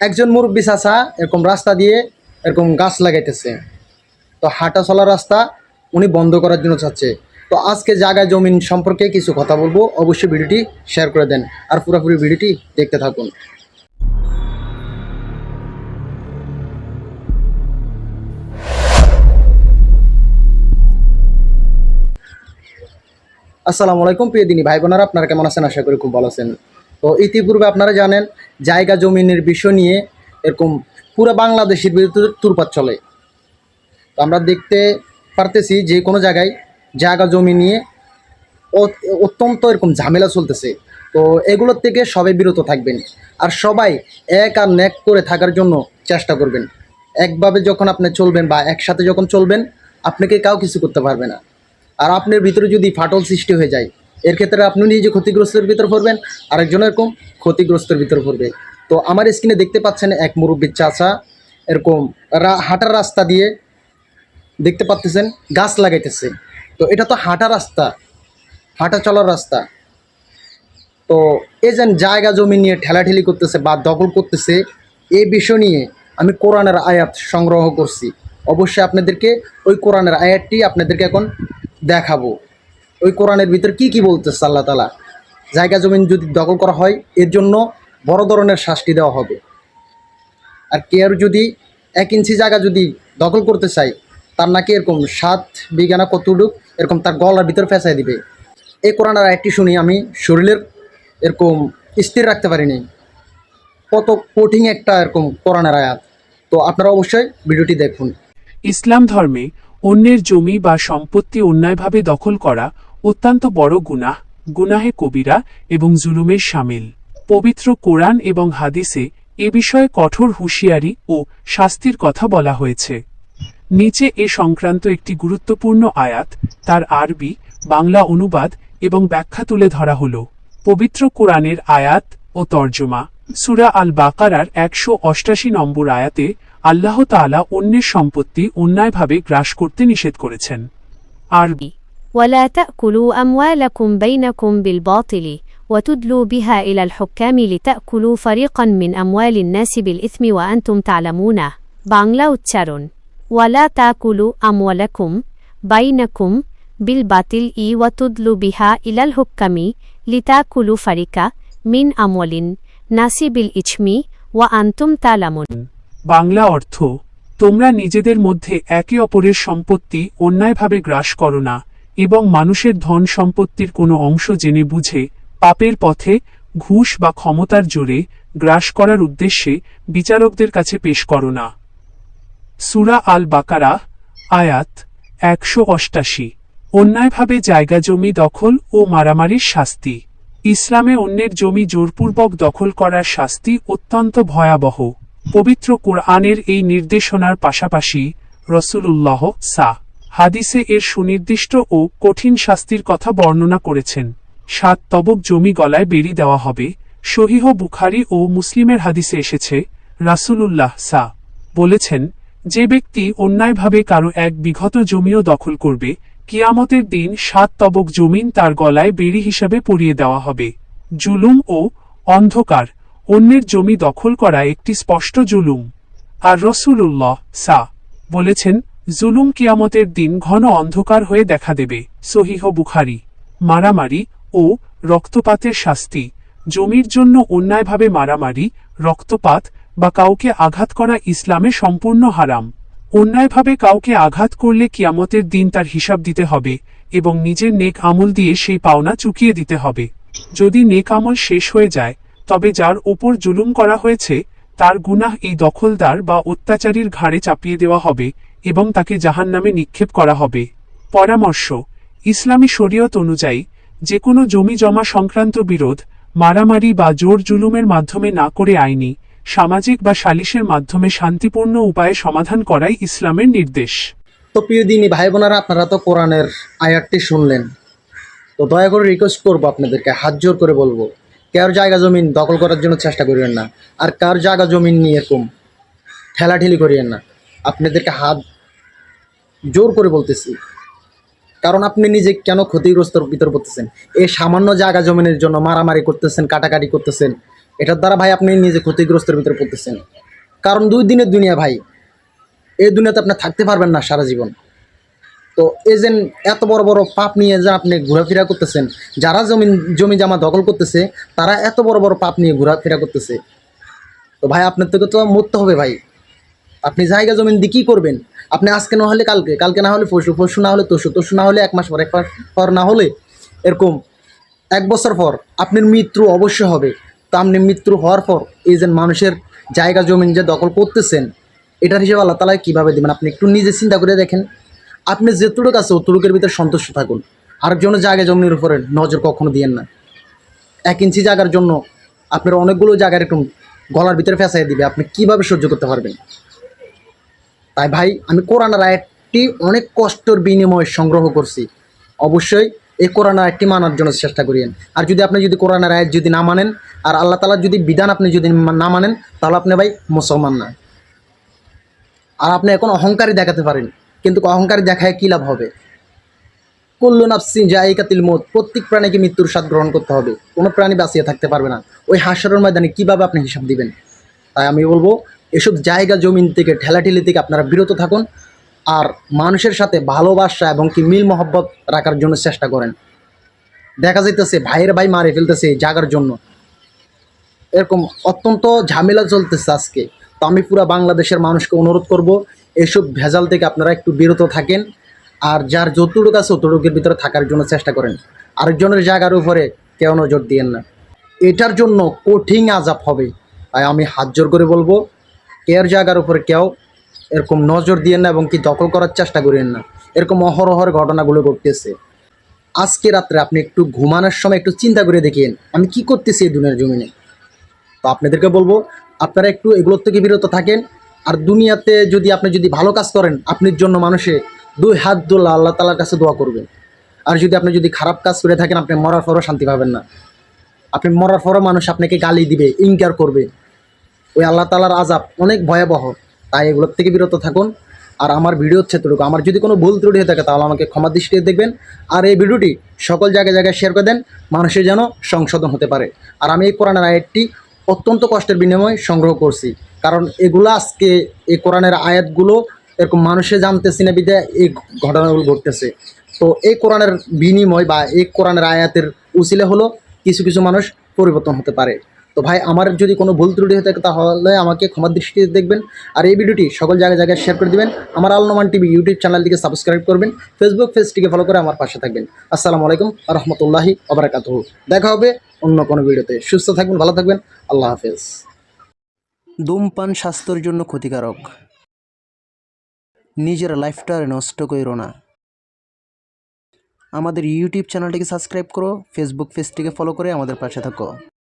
একজন মুরব্বী চাচা এরকম রাস্তা দিয়ে এরকম গাছ লাগাইতেছে। তো হাঁটা চলার রাস্তা উনি বন্ধ করার জন্য চাচ্ছে। তো আজকে জায়গা জমিন সম্পর্কে কিছু কথা বলবো, অবশ্যই ভিডিওটি শেয়ার করে দেন আর পুরোপুরি ভিডিওটি দেখতে থাকুন। আসসালামু আলাইকুম প্রিয় দিনী ভাই বোনেরা, আপনারা কেমন আছেন? আশা করি খুব ভালো আছেন। তো ইতিপূর্বে আপনারা জানেন জায়গা জমিনের বিষয় নিয়ে এরকম পুরো বাংলাদেশের ভিতরে তুরপাত চলে। তো আমরা দেখতে পারতেছি যে কোনো জায়গায় জায়গা জমি নিয়ে অত্যন্ত এরকম ঝামেলা চলতেছে। তো এগুলোর থেকে সবাই বিরত থাকবেন আর সবাই এক আর ন্যাক করে থাকার জন্য চেষ্টা করবেন। একভাবে যখন আপনি চলবেন বা একসাথে যখন চলবেন, আপনাকে কাউ কিছু করতে পারবে না। আর আপনার ভিতরে যদি ফাটল সৃষ্টি হয়ে যায়, এর ক্ষেত্রে আপনি নিজে ক্ষতিগ্রস্তের ভিতর পড়বেন, আরেকজন এরকম ক্ষতিগ্রস্তের ভিতর পড়বে। তো আমার স্ক্রিনে দেখতে পাচ্ছেন এক মুরব্বীর চাচা এরকম হাঁটার রাস্তা দিয়ে দেখতে পাচ্ছেন গাছ লাগাইতেছে। তো এটা তো হাঁটা রাস্তা, হাঁটা চলার রাস্তা। তো এই যে জায়গা জমি নিয়ে ঠেলাঠেলি করতেছে বা দখল করতেছে, এই বিষয় নিয়ে আমি কোরআনের আয়াত সংগ্রহ করছি। অবশ্যই আপনাদেরকে ওই কোরআনের আয়াতটি আপনাদেরকে এখন দেখাবো। ওই কোরআনের ভিতর কি কি বলতেছে আল্লাহ তাআলা। জায়গা জমিন যদি দখল করা হয়, এর জন্য বড় ধরনের শাস্তি দেওয়া হবে। আর কেউ যদি 1 ইঞ্চি জায়গা যদি দখল করতে চায়, তার নাকি এরকম 7 বিঘা না কতটুক এরকম তার গলার ভিতর ফেঁসাই দিবে। এই কোরআনের আয়াতটি শুনি আমি শরীরের এরকম স্থির রাখতে পারিনি। কত কঠিন একটা এরকম কোরআনের আয়াত। তো আপনারা অবশ্যই ভিডিওটি দেখুন। ইসলাম ধর্মে অন্যের জমি বা সম্পত্তি অন্যায়ভাবে দখল করা অত্যন্ত বড় গুনাহ, গুনাহে কবিরা এবং জুলুমের শামিল। পবিত্র কোরআন এবং হাদিসে এ বিষয়ে কঠোর হুঁশিয়ারি ও শাস্তির কথা বলা হয়েছে। নিচে এ সংক্রান্ত একটি গুরুত্বপূর্ণ আয়াত, তার আরবি, বাংলা অনুবাদ এবং ব্যাখ্যা তুলে ধরা হল। পবিত্র কোরআনের আয়াত ও তর্জমা। সূরা আল বাকারার 188 নম্বর আয়াতে আল্লাহ তাআলা অন্যের সম্পত্তি অন্যায়ভাবে গ্রাস করতে নিষেধ করেছেন। আরবি: ولا تأكلوا أموالكم بينكم بالباطل وتدلوا بها إلى الحكام لتأكلوا فريقا من أموال الناس بالإثم وأنتم تعلمون। বাংলা উচ্চারণ: ওয়ালা তাকুলু আমওয়ালাকুম বাইনাকুম বিল বাতিল ওয়াতুদলু বিহা ইলাল হুক্কামি লিতাকুলু ফারিকা মিন আমওয়ালিন নাসি বিল ইছমি ওয়া আনতুম তালামুন। বাংলা অর্থ: তোমরা নিজেদের মধ্যে একে অপরের সম্পত্তি অন্যায়ভাবে গ্রাস করো না এবং মানুষের ধন সম্পত্তির কোনো অংশ জেনে বুঝে পাপের পথে ঘুষ বা ক্ষমতার জোরে গ্রাস করার উদ্দেশ্যে বিচারকদের কাছে পেশ করো না। সূরা আল বাকারা, আয়াত 188। অন্যায়ভাবে জায়গা জমি দখল ও মারামারির শাস্তি। ইসলামে অন্যের জমি জোরপূর্বক দখল করার শাস্তি অত্যন্ত ভয়াবহ। পবিত্র কোরআনের এই নির্দেশনার পাশাপাশি রাসূলুল্লাহ হাদিসে এর সুনির্দিষ্ট ও কঠিন শাস্তির কথা বর্ণনা করেছেন। 7 তবক জমি গলায় বেড়ি দেওয়া হবে। সহিহ বুখারী ও মুসলিমের হাদিসে এসেছে, রাসূলুল্লাহ বলেছেন, যে ব্যক্তি অন্যায়ভাবে কারো 1 বিঘত জমিও দখল করবে, কিয়ামতের দিন 7 তবক জমিন তার গলায় বেড়ি হিসাবে পরিয়ে দেওয়া হবে। জুলুম ও অন্ধকার। অন্যের জমি দখল করা একটি স্পষ্ট জুলুম। আর রাসূলুল্লাহ বলেছেন, জুলুম কিয়ামতের দিন ঘন অন্ধকার হয়ে দেখা দেবে। সহিহ বুখারী। মারামারি ও রক্তপাতের শাস্তি। জমির জন্য অন্যায়ভাবে মারামারি, রক্তপাত বা কাউকে আঘাত করা ইসলামে সম্পূর্ণ হারাম। অন্যায়ভাবে কাউকে আঘাত করলে কিয়ামতের দিন তার হিসাব দিতে হবে এবং নিজের নেক আমল দিয়ে সেই পাওনা চুকিয়ে দিতে হবে। যদি নেক আমল শেষ হয়ে যায়, তবে যার ওপর জুলুম করা হয়েছে তার গুনাহ এই দখলদার বা অত্যাচারীর ঘাড়ে চাপিয়ে দেওয়া হবে এবং তাকে জাহান্নামে নিক্ষেপ করা হবে। পরামর্শ: ইসলামী শরীয়ত অনুযায়ী যে কোনো জমি জমা সংক্রান্ত বিরোধ মারামারি বা জোর জুলুমের মাধ্যমে না করে আইনি, সামাজিক বা সালিশের মাধ্যমে শান্তিপূর্ণ উপায়ে সমাধান করাই ইসলামের নির্দেশ। তো প্রিয় দিনী ভাই বোনেরা, আপনারা তো কোরআনের আয়াতটি শুনলেন। তো দয়া করে রিকোয়েস্ট করবো আপনাদেরকে, হাত জোর করে বলবো, কার জায়গা জমিন দখল করার জন্য চেষ্টা করিয়েন না, আর কার জায়গা জমিন নিয়ে এরকম ঠেলাঠেলি করিয়েন না। আপনাদেরকে হাত জোর করে বলতেছি, কারণ আপনি নিজে কেন ক্ষতিগ্রস্তর ভিতর পড়তেছেন। এই সামান্য জায়গা জমিনের জন্য মারামারি করতেছেন, কাটাকাটি করতেছেন, এটার দ্বারা ভাই আপনি নিজে ক্ষতিগ্রস্তের ভিতরে পড়তেছেন। কারণ 2 দিনের দুনিয়া ভাই, এই দুনিয়াতে আপনি থাকতে পারবেন না সারা জীবন। তো এই যে এত বড় বড় পাপ নিয়ে যে আপনি ঘোরাফেরা করতেছেন, যারা জমি জামা দখল করতেছে তারা এত বড় বড় পাপ নিয়ে ঘোরাফেরা করতেছে। তো ভাই আপনার থেকে তো মরতে হবে ভাই। আপনি জায়গা জমিন দিয়ে কী করবেন? আপনি আজকে না হলে কালকে, কালকে না হলে পরশু, পরশু না হলে তরশু, তরশু না হলে 1 মাস পর, 1 মাস পর না হলে এরকম 1 বছর পর আপনার মৃত্যু অবশ্যই হবে। তো আপনি মৃত্যু হওয়ার পর এই যে মানুষের জায়গা জমিন যে দখল করতেছেন, এটার হিসেবে আল্লাহ তাআলা কীভাবে দেবেন? আপনি একটু নিজে চিন্তা করে দেখেন। আপনি যেটুক আছে অতটুকের ভিতরে সন্তুষ্ট থাকুন। আরেকজনের জায়গা জমির উপরে নজর কখনো দিয়েন না। 1 ইঞ্চি জায়গার জন্য আপনার অনেকগুলো জায়গার এরকম গলার ভিতরে ফেঁসাই দিবে, আপনি কীভাবে সহ্য করতে পারবেন? তাই ভাই আমি কোরআনের আয়াতটি অনেক কষ্টের বিনিময়ে সংগ্রহ করছি। অবশ্যই এই কোরআনের আয়াতটি মানার জন্য চেষ্টা করিয়েন। আর যদি আপনি কোরআনের আয়াত যদি না মানেন, আর আল্লাহ তাআলার যদি বিধান আপনি যদি না মানেন, তাহলে আপনি ভাই মুসলমান না। আর আপনি এখন অহংকারী দেখাতে পারেন, কিন্তু অহংকারী দেখায় কী লাভ হবে? কুল্লু নাফসিন যায়িকাতুল মউত, প্রত্যেক প্রাণীকে মৃত্যুর স্বাদ গ্রহণ করতে হবে। কোনো প্রাণী বাঁচিয়ে থাকতে পারবে না। ওই হাশরের ময়দানে কীভাবে আপনি হিসাব দিবেন? তাই আমি বলবো এসব জায়গা জমিন থেকে ঠেলাঠেলি থেকে আপনারা বিরত থাকুন। আর মানুষের সাথে ভালোবাসা এবং কি মিল মহব্বত রাখার জন্য চেষ্টা করেন। দেখা যাইতেছে ভাইয়ের ভাই মারে ফেলতেছে এই জায়গার জন্য, এরকম অত্যন্ত ঝামেলা চলতেছে আজকে। তো আমি পুরো বাংলাদেশের মানুষকে অনুরোধ করব, এসব ভেজাল থেকে আপনারা একটু বিরত থাকেন। আর যার যতটুকু আছে ততটুকুর ভিতরে থাকার জন্য চেষ্টা করেন। আরেকজনের জায়গার উপরে কেউ নজর দিয়েন না, এটার জন্য কঠিন আযাব হবে। তাই আমি হাত জোর করে বলবো, এর জায়গার উপরে কেউ এরকম নজর দিয়েন না এবং কি দখল করার চেষ্টা করেন না। এরকম অহরহর ঘটনাগুলো ঘটতেছে। আজকে রাত্রে আপনি একটু ঘুমানোর সময় একটু চিন্তা করে দেখেন আমি কি করতেছি এই দুনিয়ার জমিনে। তো আপনাদেরকে বলবো আপনারা একটু এগুলোর থেকে বিরত থাকেন। আর দুনিয়াতে যদি আপনি ভালো কাজ করেন, আপনার জন্য মানুষে 2 হাত দোলা আল্লাহ তাআলার কাছে দোয়া করবেন। আর যদি আপনি খারাপ কাজ করে থাকেন, আপনি মরার পরও শান্তি পাবেন না। আপনি মরার পরও মানুষ আপনাকে গালি দিবে, ইনকার করবে। ওই আল্লাহ তাআলার আযাব অনেক ভয়াবহ। তাই এগুলোর থেকে বিরত থাকুন। আর আমার ভিডিও হচ্ছে এতটুকু। আমার যদি কোনো ভুল ত্রুটি হয়ে থাকে তাহলে আমাকে ক্ষমা দৃষ্টিতে দেখবেন। আর এই ভিডিওটি সকল জায়গায় জায়গায় শেয়ার করে দেন, মানুষের যেন সংশোধন হতে পারে। আর আমি এই কোরআনের আয়াতটি অত্যন্ত কষ্টের বিনিময়ে সংগ্রহ করছি। কারণ এগুলো আজকে এই কোরআনের আয়াতগুলো এরকম মানুষে জানতেছি না বিধায় এই ঘটনাগুলো ঘটতেছে। তো এই কোরআনের বিনিময় বা এই কোরআনের আয়াতের উসিলা হলো কিছু কিছু মানুষ পরিবর্তন হতে পারে। তো ভাই আমার যদি কোনো ভুল ত্রুটি হয়ে থাকে তাহলে আমাকে ক্ষমার দৃষ্টিতে দেখবেন। আর এই ভিডিওটি সকল জায়গায় জায়গায় শেয়ার করে দিবেন। আমার আল নোমান টিভি ইউটিউব চ্যানেলটিকে সাবস্ক্রাইব করবেন, ফেসবুক পেজটিকে ফলো করে আমার পাশে থাকবেন। আসসালামু আলাইকুম ওয়া রাহমাতুল্লাহি ওয়া বারাকাতুহু। দেখা হবে অন্য কোনো ভিডিওতে। সুস্থ থাকবেন, ভালো থাকবেন। আল্লাহ হাফেজ। ধূমপান স্বাস্থ্যের জন্য ক্ষতিকারক। নিজের লাইফটা নষ্ট কইরো না। আমাদের ইউটিউব চ্যানেলটিকে সাবস্ক্রাইব করো, ফেসবুক পেজটিকে ফলো করে আমাদের পাশে থাকো।